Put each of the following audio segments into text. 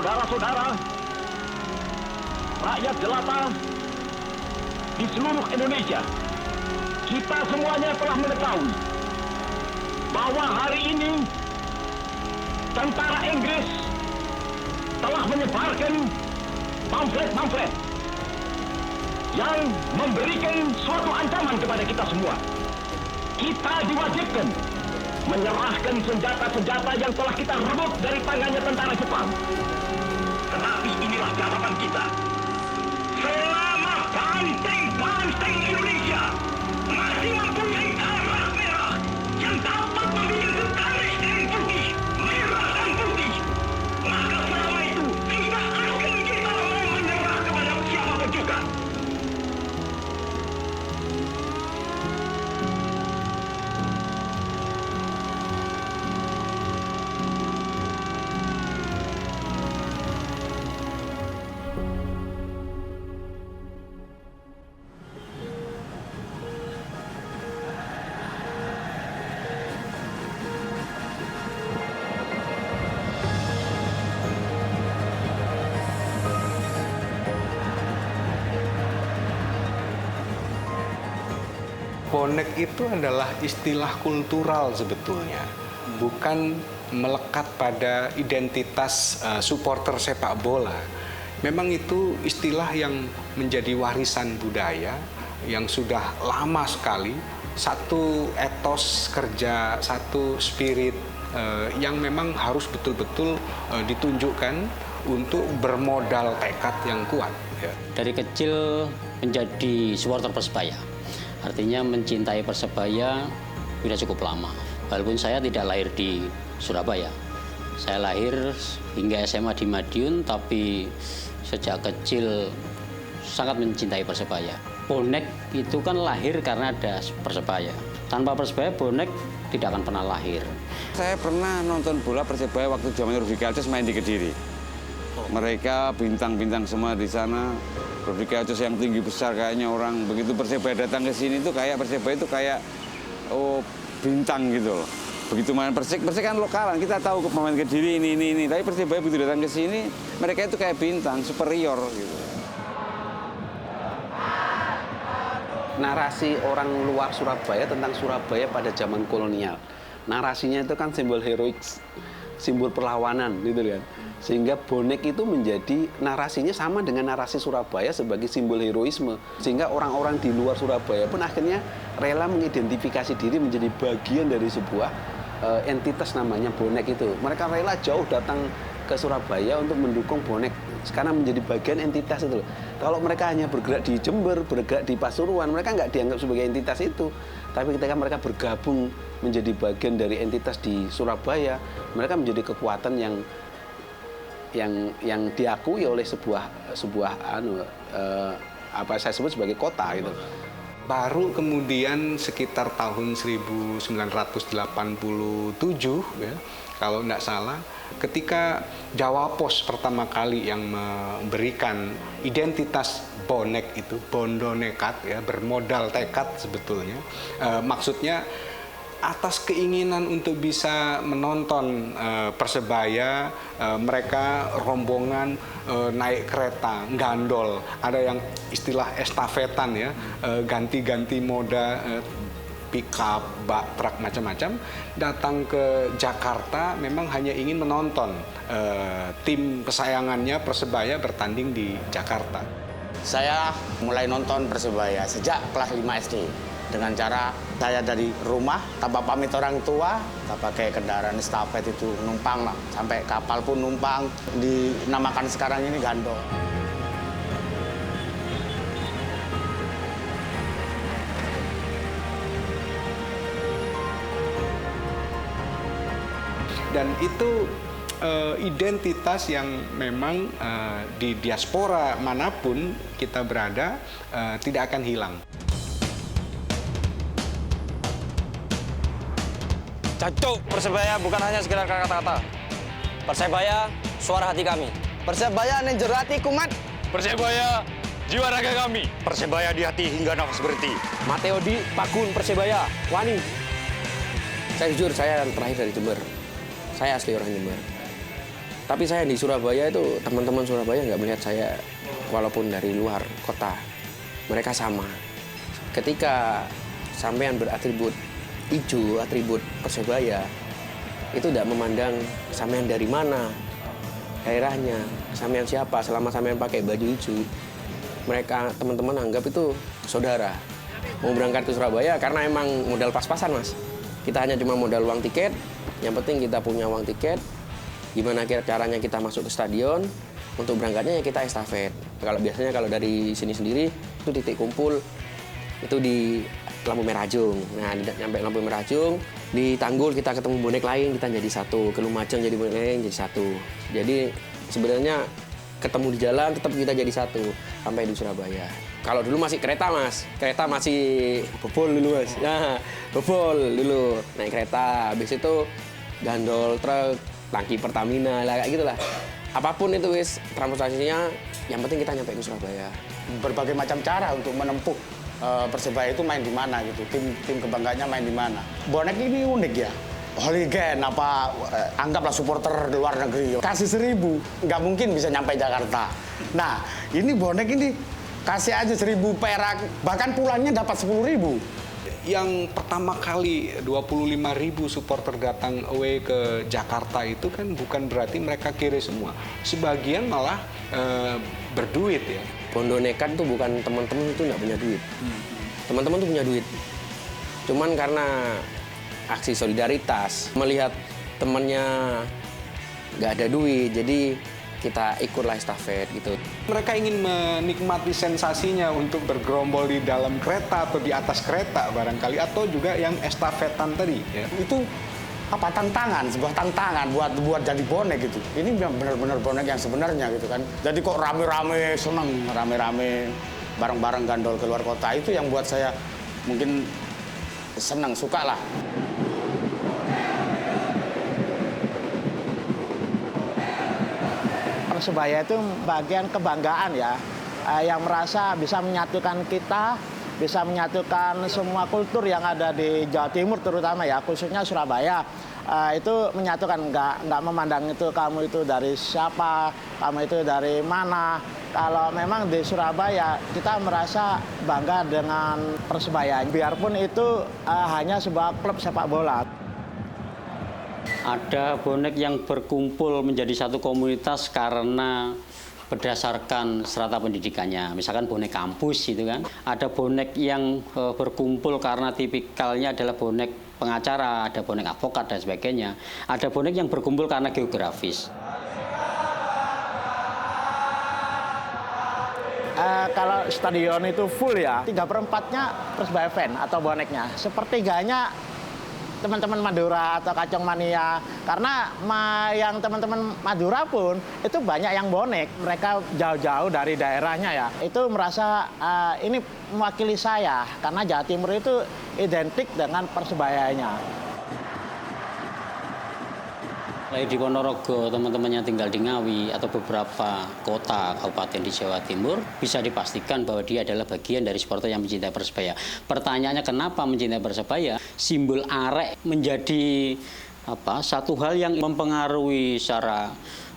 Saudara-saudara, rakyat jelata di seluruh Indonesia, kita semuanya telah mengetahui bahwa hari ini tentara Inggris telah menyebarkan pamflet-pamflet yang memberikan suatu ancaman kepada kita semua. Kita diwajibkan menyerahkan senjata-senjata yang telah kita rebut dari tangannya tentara Jepang. Tetapi inilah catatan kita. Selama banteng-banteng Indonesia masih mempunyai darah merah yang dapat memiliki garis dan putih, merah dan putih, maka selama itu tidak akan kita mau menyerah kepada siapapun juga. Bonek itu adalah istilah kultural sebetulnya, bukan melekat pada identitas supporter sepak bola. Memang itu istilah yang menjadi warisan budaya yang sudah lama sekali, satu etos kerja, satu spirit yang memang harus betul-betul ditunjukkan untuk bermodal tekad yang kuat. Ya. Dari kecil menjadi supporter Persebaya. Artinya mencintai Persebaya sudah cukup lama. Walaupun saya tidak lahir di Surabaya. Saya lahir hingga SMA di Madiun, tapi sejak kecil sangat mencintai Persebaya. Bonek itu kan lahir karena ada Persebaya. Tanpa Persebaya, bonek tidak akan pernah lahir. Saya pernah nonton bola Persebaya waktu zaman Rudi Kalces main di Kediri. Mereka bintang-bintang semua di sana. Rudi Kalces yang tinggi besar kayaknya orang. Begitu Persebaya datang ke sini tuh kayak Persebaya itu kayak bintang gitu loh. Begitu main Persik kan lokalan, kita tahu pemain Kediri ini. Tapi Persebaya begitu datang ke sini, mereka itu kayak bintang, superior gitu. Narasi orang luar Surabaya tentang Surabaya pada zaman kolonial. Narasinya itu kan simbol heroik, simbol perlawanan gitu kan. Sehingga bonek itu menjadi narasinya sama dengan narasi Surabaya sebagai simbol heroisme. Sehingga orang-orang di luar Surabaya pun akhirnya rela mengidentifikasi diri menjadi bagian dari sebuah entitas namanya bonek itu. Mereka rela jauh datang ke Surabaya untuk mendukung bonek. Sekarang menjadi bagian entitas itu loh. Kalau mereka hanya bergerak di Jember, bergerak di Pasuruan, mereka nggak dianggap sebagai entitas itu. Tapi ketika mereka bergabung menjadi bagian dari entitas di Surabaya, mereka menjadi kekuatan yang diakui oleh sebuah apa saya sebut sebagai kota gitu. Baru kemudian sekitar tahun 1987 ya, kalau tidak salah, ketika Jawa Pos pertama kali yang memberikan identitas bonek itu, bondo nekat ya, bermodal tekad sebetulnya, maksudnya atas keinginan untuk bisa menonton Persebaya, mereka rombongan naik kereta, gandol, ada yang istilah estafetan ya, ganti-ganti moda, pick-up, bak, truk, macam-macam, datang ke Jakarta memang hanya ingin menonton tim kesayangannya Persebaya bertanding di Jakarta. Saya mulai nonton Persebaya sejak kelas 5 SD. Dengan cara saya dari rumah tanpa pamit orang tua, tak pakai kendaraan estafet itu numpang lah. Sampai kapal pun numpang, dinamakan sekarang ini gandol. Dan itu identitas yang memang di diaspora manapun kita berada tidak akan hilang. Jancuk, Persebaya bukan hanya sekedar kata-kata. Persebaya, suara hati kami. Persebaya ning jero ati kumat. Persebaya, jiwa raga kami. Persebaya di hati hingga nafas berhenti. Mateo Di, Pagun, Persebaya, Wani. Saya jujur, saya yang terakhir dari Jember. Saya asli orang Jember. Tapi saya di Surabaya itu, teman-teman Surabaya nggak melihat saya walaupun dari luar kota. Mereka sama. Ketika sampean beratribut hijau, atribut Persebaya, itu tidak memandang sampean dari mana, daerahnya, sampean siapa, selama sampean pakai baju hijau, mereka teman-teman anggap itu saudara. Mau berangkat ke Surabaya karena emang modal pas-pasan, Mas. Kita hanya cuma modal uang tiket, yang penting kita punya uang tiket. Gimana caranya kita masuk ke stadion, untuk berangkatnya ya kita estafet. Biasanya kalau dari sini sendiri, itu titik kumpul, itu di Lampu Merah Jung. Nah, nyampe Lampu Merah Jung, di Tanggul kita ketemu bonek lain, kita jadi satu. Ke Lumajang jadi bonek lain, jadi satu. Jadi sebenarnya ketemu di jalan, tetap kita jadi satu. Sampai di Surabaya. Kalau dulu masih kereta, Mas. Kereta masih bobol dulu, Mas. Nah, bobol dulu. Naik kereta, habis itu gandol, truk, tangki Pertamina, lah kayak gitulah. Apapun itu, wis, transportasinya, yang penting kita nyampe ke Surabaya. Berbagai macam cara untuk menempuh Persebaya itu main di mana gitu, tim kebanggaannya main di mana. Bonek ini unik ya. Hooligan apa anggaplah supporter di luar negeri kasih 1.000 nggak mungkin bisa nyampe Jakarta. Nah ini bonek ini kasih aja 1.000 perak, bahkan pulangnya dapat 10.000. Yang pertama kali 25.000 supporter datang away ke Jakarta itu kan bukan berarti mereka kiri semua. Sebagian malah berduit ya. Bondo Nekat tuh bukan teman-teman itu nggak punya duit. Teman-teman tuh punya duit. Cuman karena aksi solidaritas, melihat temannya nggak ada duit, jadi kita ikutlah estafet gitu. Mereka ingin menikmati sensasinya untuk bergerombol di dalam kereta atau di atas kereta barangkali, atau juga yang estafetan tadi. Ya. Itu apa tantangan, sebuah tantangan buat jadi bonek gitu. Ini benar-benar bonek yang sebenarnya gitu kan. Jadi kok rame-rame, seneng rame-rame bareng-bareng gandol keluar kota, itu yang buat saya mungkin seneng, suka lah. Persebaya itu bagian kebanggaan ya, yang merasa bisa menyatukan kita, bisa menyatukan semua kultur yang ada di Jawa Timur terutama ya, khususnya Surabaya. Itu menyatukan, nggak memandang itu kamu itu dari siapa, kamu itu dari mana. Kalau memang di Surabaya kita merasa bangga dengan Persebaya, biarpun itu hanya sebuah klub sepak bola. Ada bonek yang berkumpul menjadi satu komunitas karena berdasarkan strata pendidikannya. Misalkan bonek kampus gitu kan. Ada bonek yang berkumpul karena tipikalnya adalah bonek pengacara, ada bonek advokat dan sebagainya. Ada bonek yang berkumpul karena geografis. Kalau stadion itu full ya, 3/4-nya Persebaya fan atau boneknya. Sepertiganya teman-teman Madura atau Kacang Mania, karena yang teman-teman Madura pun itu banyak yang bonek, mereka jauh-jauh dari daerahnya ya, itu merasa ini mewakili saya, karena Jawa Timur itu identik dengan Persebayanya. Lahir di Ponorogo, teman-temannya tinggal di Ngawi atau beberapa kota kabupaten di Jawa Timur, bisa dipastikan bahwa dia adalah bagian dari supporter yang mencintai Persebaya. Pertanyaannya kenapa mencintai Persebaya? Simbol arek menjadi satu hal yang mempengaruhi secara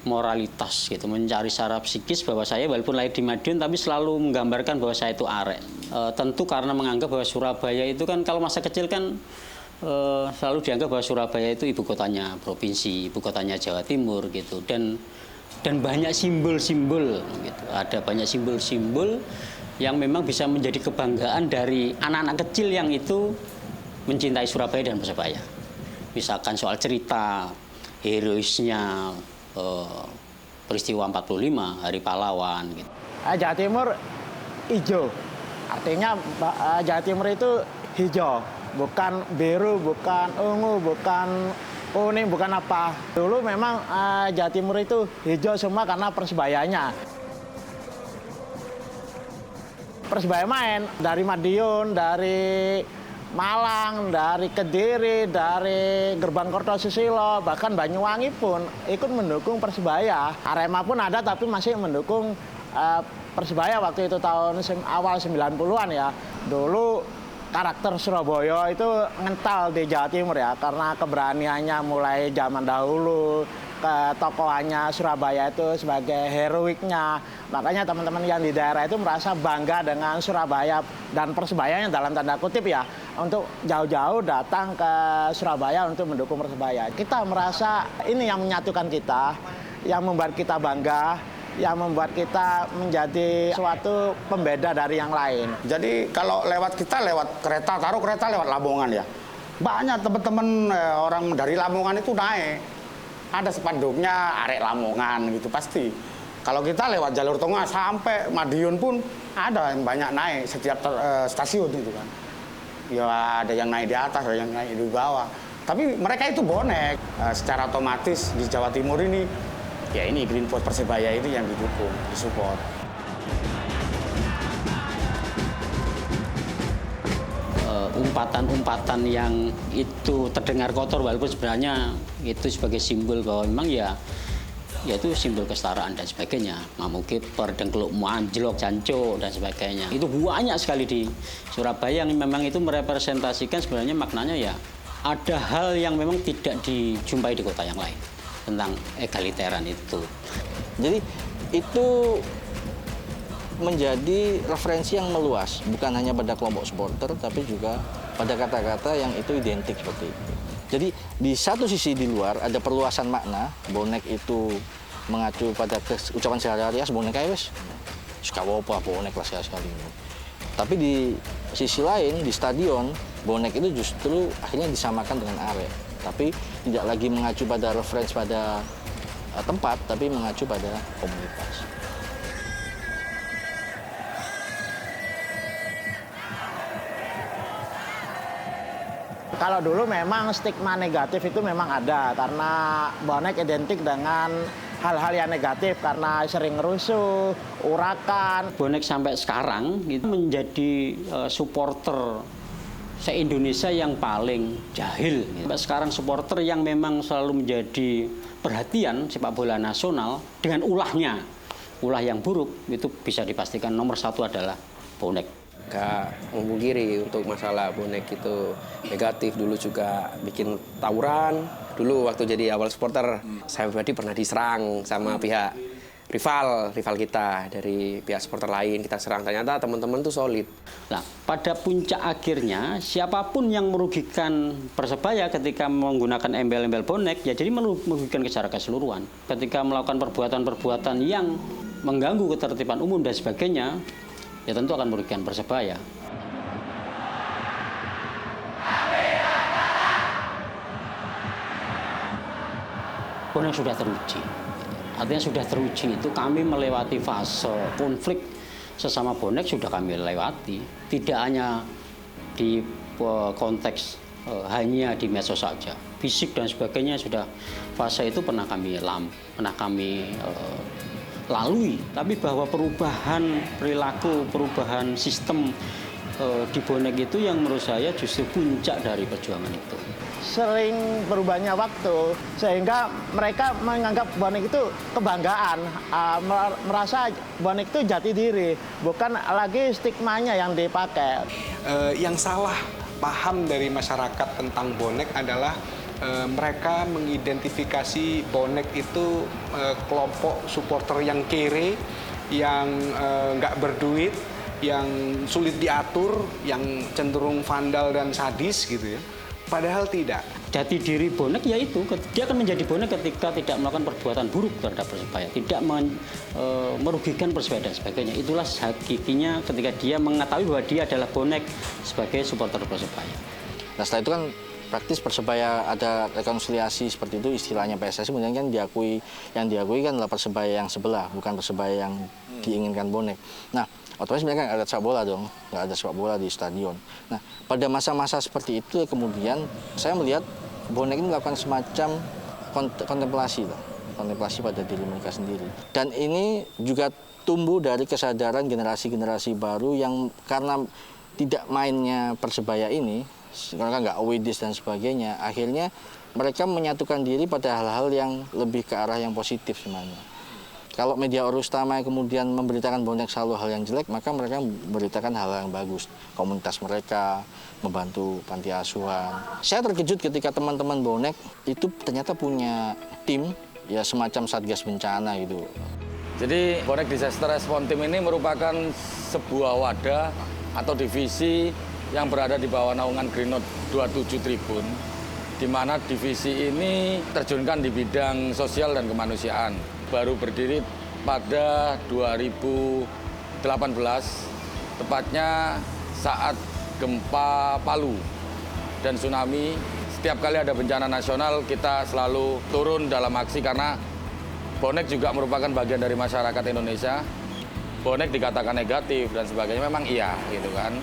moralitas gitu, mencari secara psikis bahwa saya walaupun lahir di Madiun tapi selalu menggambarkan bahwa saya itu arek. Tentu karena menganggap bahwa Surabaya itu kan kalau masa kecil kan selalu dianggap bahwa Surabaya itu ibu kotanya provinsi, ibu kotanya Jawa Timur gitu, dan banyak simbol-simbol gitu. Ada banyak simbol-simbol yang memang bisa menjadi kebanggaan dari anak-anak kecil yang itu mencintai Surabaya dan Persebaya. Misalkan soal cerita heroisnya peristiwa 45 Hari Pahlawan gitu. Jawa Timur hijau, artinya Jawa Timur itu hijau. Bukan biru, bukan ungu, bukan kuning, bukan apa. Dulu memang Jawa Timur itu hijau semua karena Persebayanya. Persebaya main dari Madiun, dari Malang, dari Kediri, dari Gerbang Kertosusilo, bahkan Banyuwangi pun ikut mendukung Persebaya. Arema pun ada tapi masih mendukung Persebaya waktu itu tahun awal 90-an ya. Dulu karakter Surabaya itu ngental di Jawa Timur ya, karena keberaniannya mulai zaman dahulu, ketokohannya Surabaya itu sebagai heroiknya. Makanya teman-teman yang di daerah itu merasa bangga dengan Surabaya dan Persebayanya dalam tanda kutip ya, untuk jauh-jauh datang ke Surabaya untuk mendukung Persebaya. Kita merasa ini yang menyatukan kita, yang membuat kita bangga, yang membuat kita menjadi suatu pembeda dari yang lain. Jadi kalau lewat kita lewat kereta, taruh kereta lewat Lamongan ya. Banyak teman-teman orang dari Lamongan itu naik. Ada spanduknya Arek Lamongan gitu pasti. Kalau kita lewat jalur tengah sampai Madiun pun ada yang banyak naik setiap stasiun itu kan. Ya ada yang naik di atas, ada yang naik di bawah. Tapi mereka itu bonek. Secara otomatis di Jawa Timur ini, ya ini Green Force Persebaya ini yang didukung, disupport. Umpatan-umpatan yang itu terdengar kotor walaupun sebenarnya itu sebagai simbol bahwa memang ya itu simbol kesetaraan dan sebagainya. Mamu kiper, dengkluk, anjlok, jancuk dan sebagainya. Itu banyak sekali di Surabaya yang memang itu merepresentasikan sebenarnya maknanya ya ada hal yang memang tidak dijumpai di kota yang lain tentang egaliteran itu. Jadi itu menjadi referensi yang meluas, bukan hanya pada kelompok supporter tapi juga pada kata-kata yang itu identik seperti itu. Jadi di satu sisi di luar ada perluasan makna, bonek itu mengacu pada ucapan sehari-hari, bonek aja wes, suka apa bonek lah sekali. Tapi di sisi lain di stadion bonek itu justru akhirnya disamakan dengan arek, tapi tidak lagi mengacu pada referensi pada tempat, tapi mengacu pada komunitas. Kalau dulu memang stigma negatif itu memang ada karena bonek identik dengan hal-hal yang negatif karena sering rusuh, urakan. Bonek sampai sekarang itu menjadi supporter se-Indonesia yang paling jahil. Sampai sekarang supporter yang memang selalu menjadi perhatian sepak bola nasional dengan ulahnya. Ulah yang buruk itu bisa dipastikan nomor satu adalah bonek. Gak memungkiri untuk masalah bonek itu negatif. Dulu juga bikin tawuran. Dulu waktu jadi awal supporter, saya pribadi pernah diserang sama pihak rival kita dari pihak supporter lain. Kita serang, ternyata teman-teman tuh solid. Nah, pada puncak akhirnya siapapun yang merugikan Persebaya ketika menggunakan embel-embel bonek, ya jadi merugikan secara keseluruhan. Ketika melakukan perbuatan-perbuatan yang mengganggu ketertiban umum dan sebagainya, ya tentu akan merugikan Persebaya. Bonek sudah teruji. Artinya sudah teruji itu kami melewati fase konflik sesama bonek sudah kami lewati. Tidak hanya di konteks hanya di medsos saja. Fisik dan sebagainya sudah fase itu pernah kami lalui, tapi bahwa perubahan perilaku, perubahan sistem di bonek itu yang menurut saya justru puncak dari perjuangan itu. Sering berubahnya waktu, sehingga mereka menganggap bonek itu kebanggaan, merasa bonek itu jati diri, bukan lagi stigmanya yang dipakai. Yang salah paham dari masyarakat tentang bonek adalah mereka mengidentifikasi bonek itu kelompok supporter yang kere, yang nggak berduit, yang sulit diatur, yang cenderung vandal dan sadis gitu ya. Padahal tidak. Jati diri bonek yaitu dia akan menjadi bonek ketika tidak melakukan perbuatan buruk terhadap Persebaya, tidak merugikan Persebaya dan sebagainya. Itulah hakikinya ketika dia mengetahui bahwa dia adalah bonek sebagai supporter Persebaya. Nah setelah itu kan praktis Persebaya ada rekonsiliasi seperti itu, istilahnya PSSI kemudian kan diakui kan adalah Persebaya yang sebelah, bukan Persebaya yang diinginkan bonek. Nah otomatis mereka nggak ada sepak bola dong, nggak ada sepak bola di stadion. Nah pada masa-masa seperti itu kemudian saya melihat bonek ini melakukan semacam kontemplasi pada diri mereka sendiri. Dan ini juga tumbuh dari kesadaran generasi-generasi baru yang karena tidak mainnya Persebaya ini, mereka nggak awedis dan sebagainya, akhirnya mereka menyatukan diri pada hal-hal yang lebih ke arah yang positif sebenarnya. Kalau media arus utama kemudian memberitakan bonek selalu hal yang jelek, maka mereka memberitakan hal yang bagus. Komunitas mereka, membantu panti asuhan. Saya terkejut ketika teman-teman bonek itu ternyata punya tim ya semacam satgas bencana gitu. Jadi bonek disaster response team ini merupakan sebuah wadah atau divisi yang berada di bawah naungan Green Note 27 Tribun, di mana divisi ini terjunkan di bidang sosial dan kemanusiaan. Baru berdiri pada 2018, tepatnya saat gempa Palu dan tsunami. Setiap kali ada bencana nasional, kita selalu turun dalam aksi karena bonek juga merupakan bagian dari masyarakat Indonesia. Bonek dikatakan negatif dan sebagainya, memang iya gitu kan.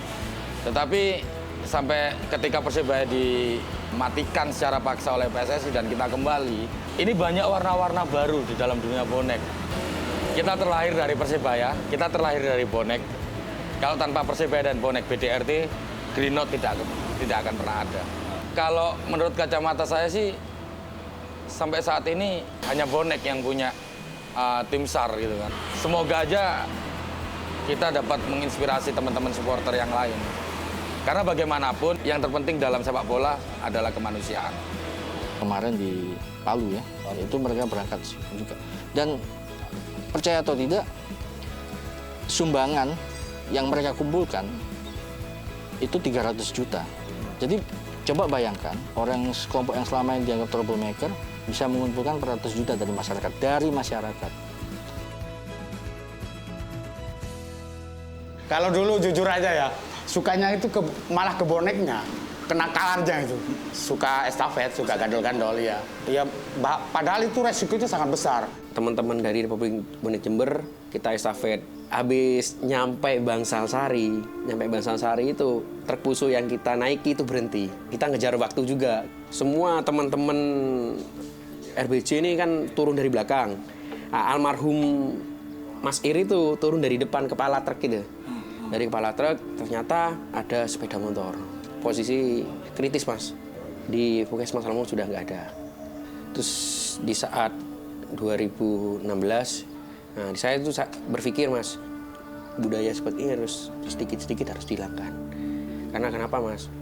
Tetapi sampai ketika Persebaya dimatikan secara paksa oleh PSSI dan kita kembali, ini banyak warna-warna baru di dalam dunia bonek. Kita terlahir dari Persebaya, kita terlahir dari bonek. Kalau tanpa Persebaya dan bonek BDRT, Green Note tidak akan pernah ada. Kalau menurut kacamata saya sih, sampai saat ini hanya bonek yang punya tim SAR gitu kan. Semoga aja kita dapat menginspirasi teman-teman supporter yang lain. Karena bagaimanapun yang terpenting dalam sepak bola adalah kemanusiaan. Kemarin di Palu ya, itu mereka berangkat juga. Dan percaya atau tidak, sumbangan yang mereka kumpulkan itu 300 juta. Jadi coba bayangkan, orang kelompok yang selama ini dianggap troublemaker bisa mengumpulkan 400 juta dari masyarakat. Kalau dulu jujur aja ya, sukanya itu malah ke boneknya, kenakalannya itu. Suka estafet, suka gandol-gandol ya. Ya padahal itu resikonya sangat besar. Teman-teman dari Republik Bonek Jember, kita estafet. Habis nyampe Bangsal Sari itu truk pusuh yang kita naiki itu berhenti. Kita ngejar waktu juga. Semua teman-teman RBJ ini kan turun dari belakang. Almarhum Mas Iri itu turun dari depan kepala truk gitu. Dari kepala truk ternyata ada sepeda motor. Posisi kritis Mas. Di Puskesmas Almo sudah nggak ada. Terus di saat 2016, nah saya itu berpikir Mas, budaya seperti ini harus sedikit-sedikit harus dihilangkan. Karena kenapa Mas?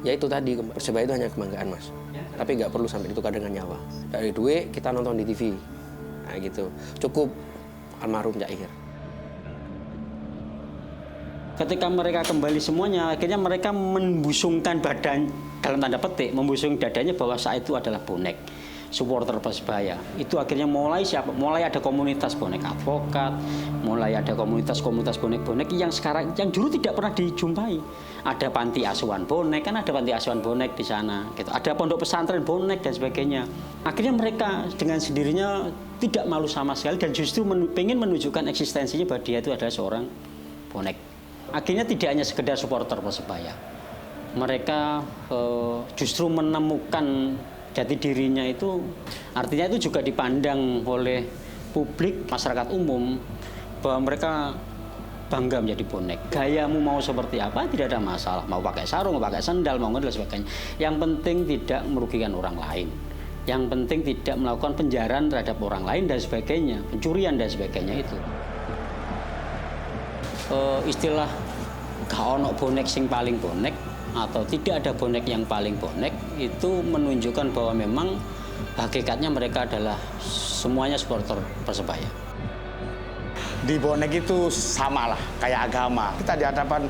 Ya itu tadi, Persebaya itu hanya kebanggaan Mas. Tapi nggak perlu sampai ditukar dengan nyawa. Dari duit kita nonton di TV. Nah gitu. Cukup almarhum Cair. Ketika mereka kembali semuanya, akhirnya mereka membusungkan badan, dalam tanda petik, membusung dadanya bahwa saya itu adalah bonek. Supporter Persebaya itu akhirnya mulai ada komunitas bonek advokat, mulai ada komunitas bonek-bonek yang dulu tidak pernah dijumpai. Ada panti asuhan bonek, kan ada panti asuhan bonek di sana gitu. Ada pondok pesantren bonek dan sebagainya. Akhirnya mereka dengan sendirinya tidak malu sama sekali dan justru ingin menunjukkan eksistensinya bahwa dia itu adalah seorang bonek. Akhirnya tidak hanya sekedar supporter Persebaya, mereka justru menemukan jati dirinya itu, artinya itu juga dipandang oleh publik, masyarakat umum, bahwa mereka bangga menjadi bonek. Gayamu mau seperti apa, tidak ada masalah. Mau pakai sarung, mau pakai sendal, mau dan sebagainya. Yang penting tidak merugikan orang lain. Yang penting tidak melakukan penjarahan terhadap orang lain dan sebagainya, pencurian dan sebagainya itu. Istilah gak ono bonek sing paling bonek, atau tidak ada bonek yang paling bonek, itu menunjukkan bahwa memang hakikatnya mereka adalah semuanya supporter Persebaya. Di bonek itu sama lah, kayak agama. Kita di hadapan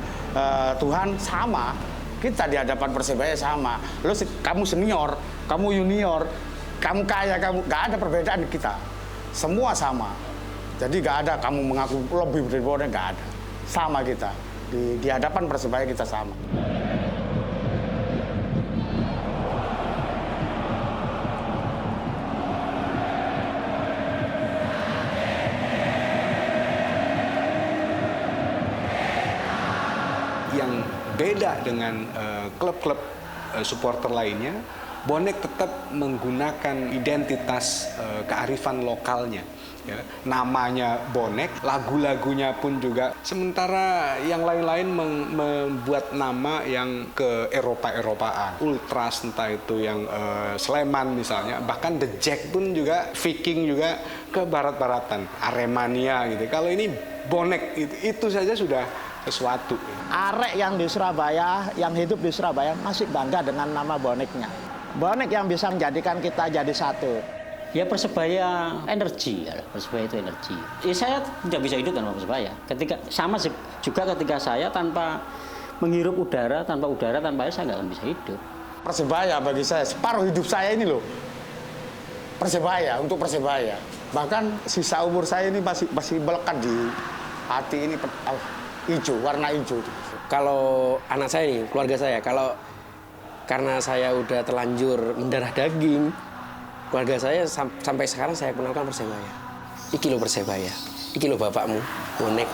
Tuhan sama, kita di hadapan Persebaya sama. Kamu senior, kamu junior, kamu kaya, gak ada perbedaan kita. Semua sama. Jadi gak ada kamu mengaku lebih dari bonek, gak ada. Sama kita. Di hadapan Persebaya kita sama. Yang beda dengan klub-klub supporter lainnya, bonek tetap menggunakan identitas kearifan lokalnya. Ya, namanya bonek, lagu-lagunya pun juga. Sementara yang lain-lain membuat nama yang ke Eropa-Eropaan. Ultras entah itu yang Sleman misalnya, bahkan The Jack pun juga, Viking juga ke barat-baratan, Aremania gitu. Kalau ini bonek itu saja sudah sesuatu. Arek yang di Surabaya, yang hidup di Surabaya masih bangga dengan nama boneknya. Bonek yang bisa menjadikan kita jadi satu. Ya Persebaya energi, ya. Persebaya itu energi. Ya saya tidak bisa hidup tanpa Persebaya. Juga ketika saya tanpa menghirup udara, tanpa air saya nggak akan bisa hidup. Persebaya bagi saya separuh hidup saya ini loh. Persebaya, untuk Persebaya. Bahkan sisa umur saya ini masih melekat di hati ini hijau, warna hijau. Kalau anak saya nih, keluarga saya, karena saya udah terlanjur mendarah daging, keluarga saya sampai sekarang saya kenalkan Persebaya. Iki lo Persebaya, iki lo bapakmu, bonek.